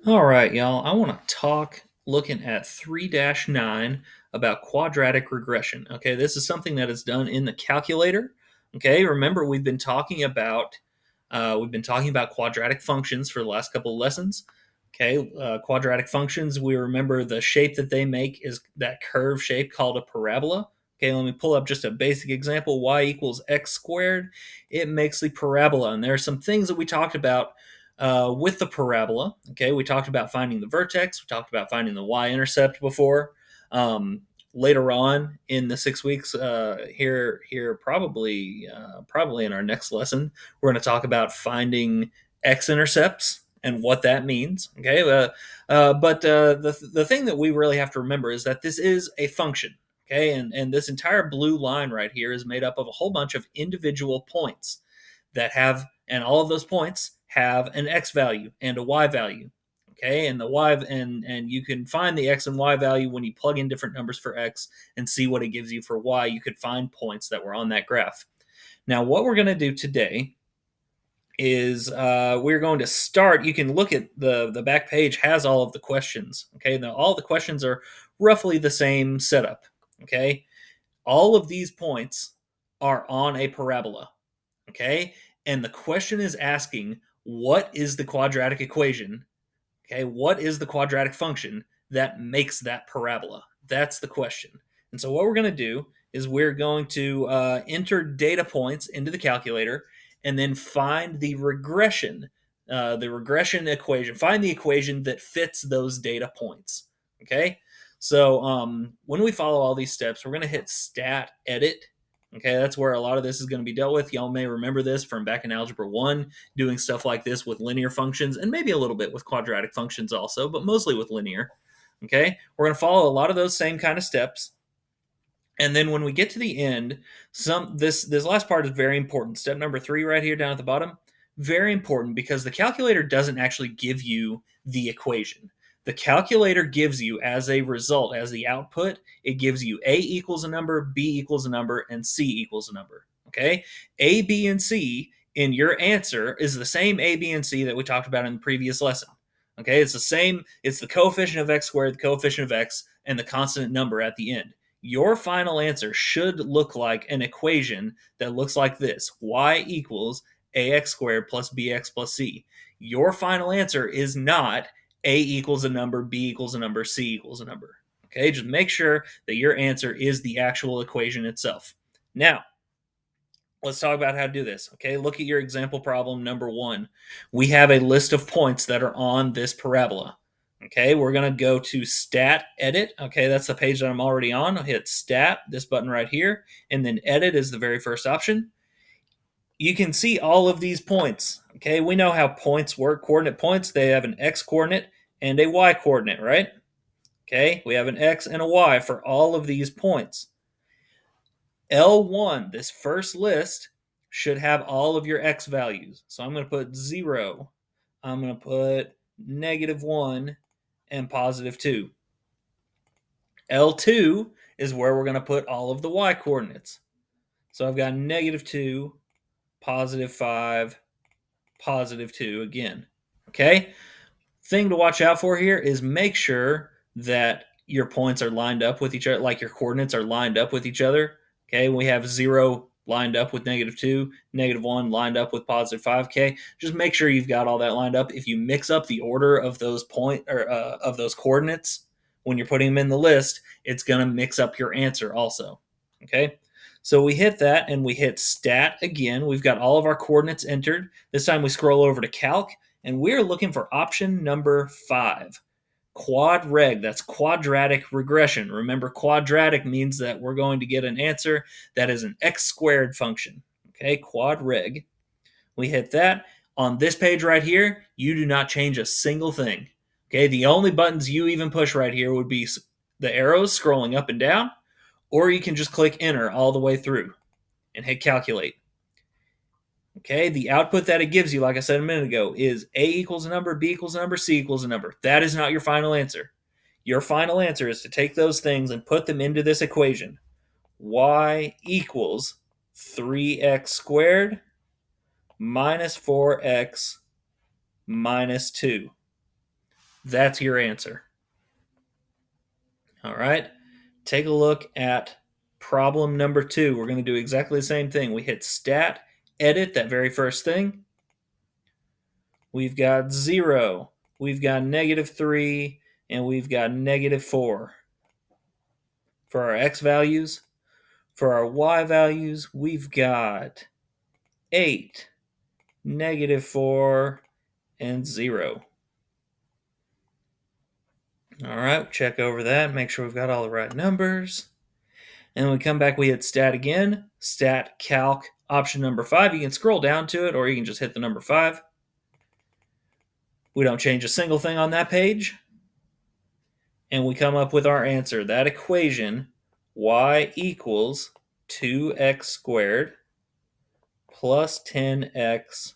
All right, y'all. I want to talk looking at 3-9 about quadratic regression. Okay, this is something that is done in the calculator. Okay, remember we've been talking about quadratic functions for the last couple of lessons. Okay, quadratic functions. We remember the shape that they make is that curved shape called a parabola. Okay, let me pull up just a basic example. Y equals x squared. It makes the parabola, and there are some things that we talked about with the parabola. Okay, we talked about finding the vertex. We talked about finding the y-intercept before. Um, Later on in the 6 weeks, here probably in our next lesson, we're going to talk about finding x-intercepts and what that means. Okay, but the thing that we really have to remember is that this is a function. Okay, and this entire blue line right here is made up of a whole bunch of individual points that have, and all of those points have an x value and a y value. Okay, and the y and you can find the x and y value when you plug in different numbers for x and see what it gives you for y. You could find points that were on that graph. Now, what we're going to do today is we're going to start. You can look at the back page has all of the questions. Okay, now all the questions are roughly the same setup. Okay, all of these points are on a parabola. Okay, and the question is asking, what is the quadratic equation? Okay, what is the quadratic function that makes that parabola? That's the question. And so what we're going to do is we're going to enter data points into the calculator and then find the regression equation, find the equation that fits those data points. Okay, so when we follow all these steps, we're going to hit stat edit. Okay, that's where a lot of this is going to be dealt with. Y'all may remember this from back in Algebra 1, doing stuff like this with linear functions and maybe a little bit with quadratic functions also, but mostly with linear. Okay, we're going to follow a lot of those same kind of steps. And then when we get to the end, this last part is very important. Step number 3 right here down at the bottom, very important because the calculator doesn't actually give you the equation. The calculator gives you, as a result, as the output, it gives you A equals a number, B equals a number, and C equals a number. Okay, A, B, and C in your answer is the same A, B, and C that we talked about in the previous lesson. Okay, it's the same. It's the coefficient of x squared, the coefficient of x, and the constant number at the end. Your final answer should look like an equation that looks like this: y equals ax squared plus bx plus c. Your final answer is not a equals a number, b equals a number, c equals a number. Okay, just make sure that your answer is the actual equation itself. Now, let's talk about how to do this. Okay, look at your example problem number 1. We have a list of points that are on this parabola. Okay, we're going to go to stat edit. Okay, that's the page that I'm already on. I'll hit stat, this button right here, and then edit is the very first option. You can see all of these points. Okay, we know how points work. Coordinate points, they have an x coordinate and a y coordinate, right? Okay, we have an x and a y for all of these points. L1, this first list, should have all of your x values. So I'm going to put 0, I'm going to put -1, and +2. L2 is where we're going to put all of the y coordinates. So I've got -2, +5, +2 again. Okay? Thing to watch out for here is make sure that your points are lined up with each other, like your coordinates are lined up with each other. Okay, we have 0 lined up with -2, -1 lined up with +5. Okay, just make sure you've got all that lined up. If you mix up the order of those of those coordinates when you're putting them in the list, it's going to mix up your answer also. Okay, so we hit that and we hit stat again. We've got all of our coordinates entered. This time we scroll over to calc and we're looking for option number 5. Quad reg, that's quadratic regression. Remember, quadratic means that we're going to get an answer that is an x squared function. Okay, quad reg. We hit that. On this page right here, you do not change a single thing. Okay, the only buttons you even push right here would be the arrows scrolling up and down, or you can just click enter all the way through and hit calculate. Okay, the output that it gives you, like I said a minute ago, is A equals a number, B equals a number, C equals a number. That is not your final answer. Your final answer is to take those things and put them into this equation. Y equals 3x squared minus 4x minus 2. That's your answer. All right. Take a look at problem number 2. We're going to do exactly the same thing. We hit stat, edit, that very first thing. We've got 0, we've got -3, and we've got -4 for our x values. For our y values, we've got 8, -4, and 0. All right, check over that, make sure we've got all the right numbers. And when we come back, we hit stat again, stat calc option number 5. You can scroll down to it, or you can just hit the number 5. We don't change a single thing on that page. And we come up with our answer. That equation, y equals 2x squared plus 10x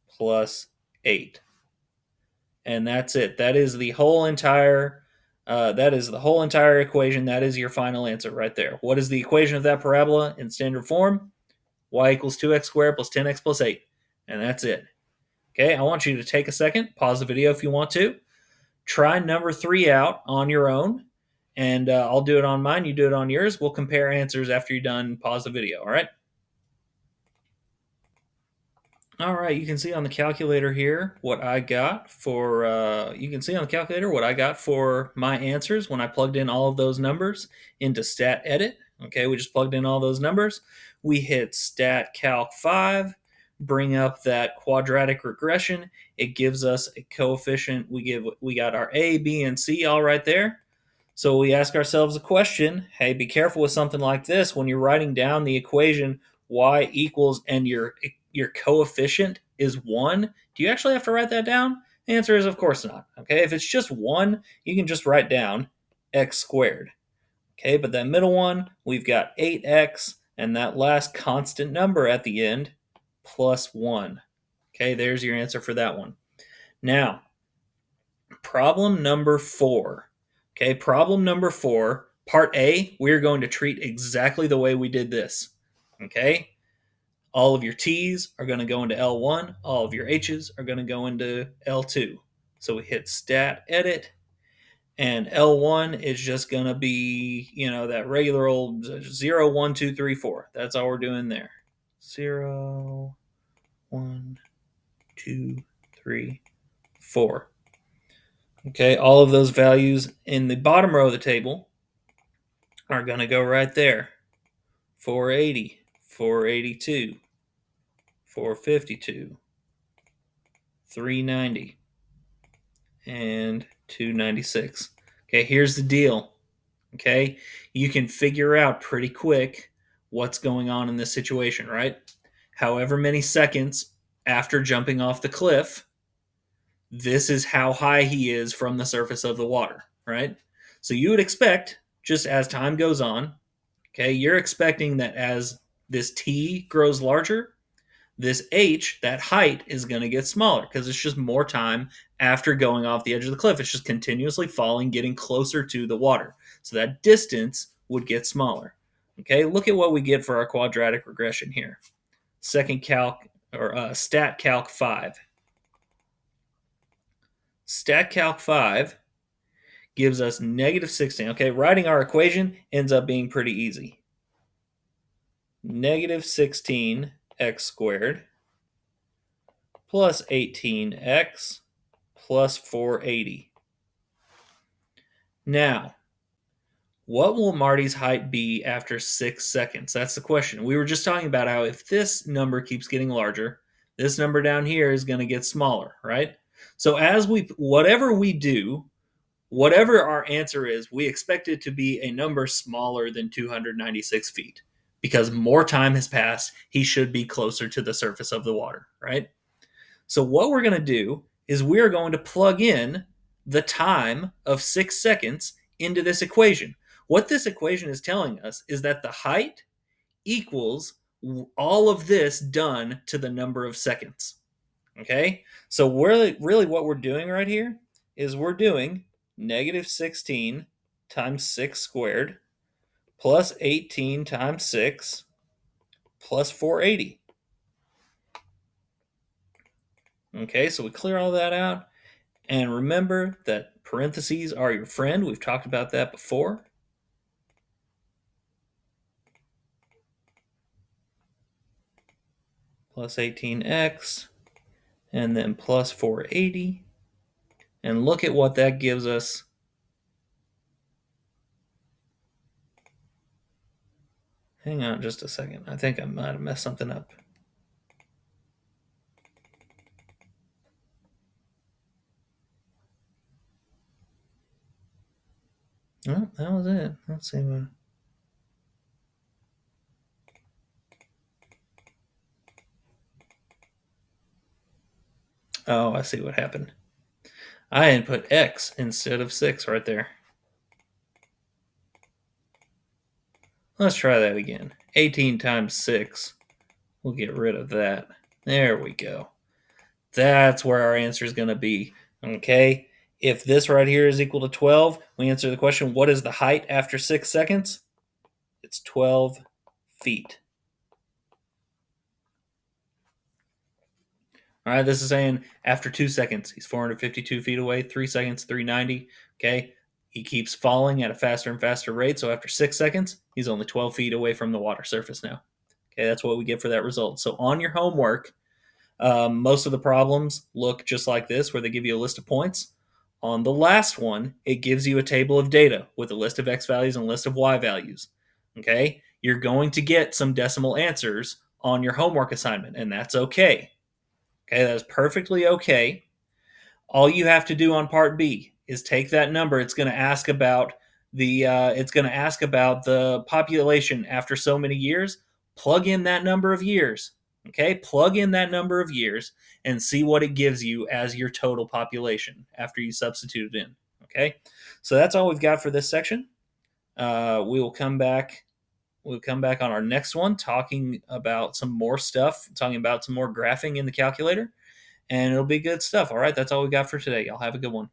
plus 8. And that's it. That is the whole entire equation. That is your final answer right there. What is the equation of that parabola in standard form? Y equals 2x squared plus 10x plus 8. And that's it. Okay, I want you to take a second, pause the video if you want to. Try number 3 out on your own, and I'll do it on mine. You do it on yours. We'll compare answers after you're done. Pause the video, all right? All right, you can see on the calculator here what I got for, my answers when I plugged in all of those numbers into stat edit. Okay, we just plugged in all those numbers. We hit stat calc 5, bring up that quadratic regression. It gives us a coefficient. We got our A, B, and C all right there. So we ask ourselves a question. Hey, be careful with something like this when you're writing down the equation y equals and your coefficient is 1. Do you actually have to write that down? The answer is of course not. Okay, if it's just 1, you can just write down x squared. Okay, but that middle one, we've got 8x, and that last constant number at the end, plus 1. Okay, there's your answer for that one. Now, problem number 4. Okay, problem number 4, part A, we're going to treat exactly the way we did this. Okay, all of your T's are going to go into L1, all of your H's are going to go into L2. So we hit stat edit, and L1 is just going to be, that regular old 0, 1, 2, 3, 4. That's all we're doing there. 0, 1, 2, 3, 4. Okay, all of those values in the bottom row of the table are going to go right there. 480, 482, 452, 390, and 296. Okay, here's the deal. Okay, you can figure out pretty quick what's going on in this situation, right? However many seconds after jumping off the cliff, this is how high he is from the surface of the water, right? So you would expect, just as time goes on, okay, you're expecting that as this T grows larger, this H, that height, is going to get smaller because it's just more time after going off the edge of the cliff. It's just continuously falling, getting closer to the water. So that distance would get smaller. Okay, look at what we get for our quadratic regression here. Second calc, or stat calc 5. Stat calc 5 gives us -16. Okay, writing our equation ends up being pretty easy. -16x squared plus 18x plus 480. Now, what will Marty's height be after 6 seconds? That's the question. We were just talking about how if this number keeps getting larger, this number down here is going to get smaller, right? So whatever we do, whatever our answer is, we expect it to be a number smaller than 296 feet because more time has passed. He should be closer to the surface of the water, right? So what we're going to do is we're going to plug in the time of 6 seconds into this equation. What this equation is telling us is that the height equals all of this done to the number of seconds. Okay? So really what we're doing right here is we're doing -16 times 6 squared plus 18 times 6 plus 480. Okay, so we clear all that out. And remember that parentheses are your friend. We've talked about that before. Plus 18x, and then plus 480. And look at what that gives us. Hang on just a second. I think I might have messed something up. Oh, that was it. Let's see what. Oh, I see what happened. I input x instead of 6 right there. Let's try that again. 18 times 6. We'll get rid of that. There we go. That's where our answer is going to be. Okay? If this right here is equal to 12, we answer the question, what is the height after 6 seconds? It's 12 feet. All right, this is saying after 2 seconds, he's 452 feet away, 3 seconds, 390. Okay, he keeps falling at a faster and faster rate. So after 6 seconds, he's only 12 feet away from the water surface now. Okay, that's what we get for that result. So on your homework, most of the problems look just like this, where they give you a list of points. On the last one, it gives you a table of data with a list of x values and a list of y values. Okay, you're going to get some decimal answers on your homework assignment, and that's okay. Okay, that is perfectly okay. All you have to do on part B is take that number. It's going to ask about the population after so many years. Plug in that number of years. Okay, plug in that number of years and see what it gives you as your total population after you substitute it in. Okay, so that's all we've got for this section. We will come back. We'll come back on our next one, talking about some more stuff, talking about some more graphing in the calculator, and it'll be good stuff. All right, that's all we got for today. Y'all have a good one.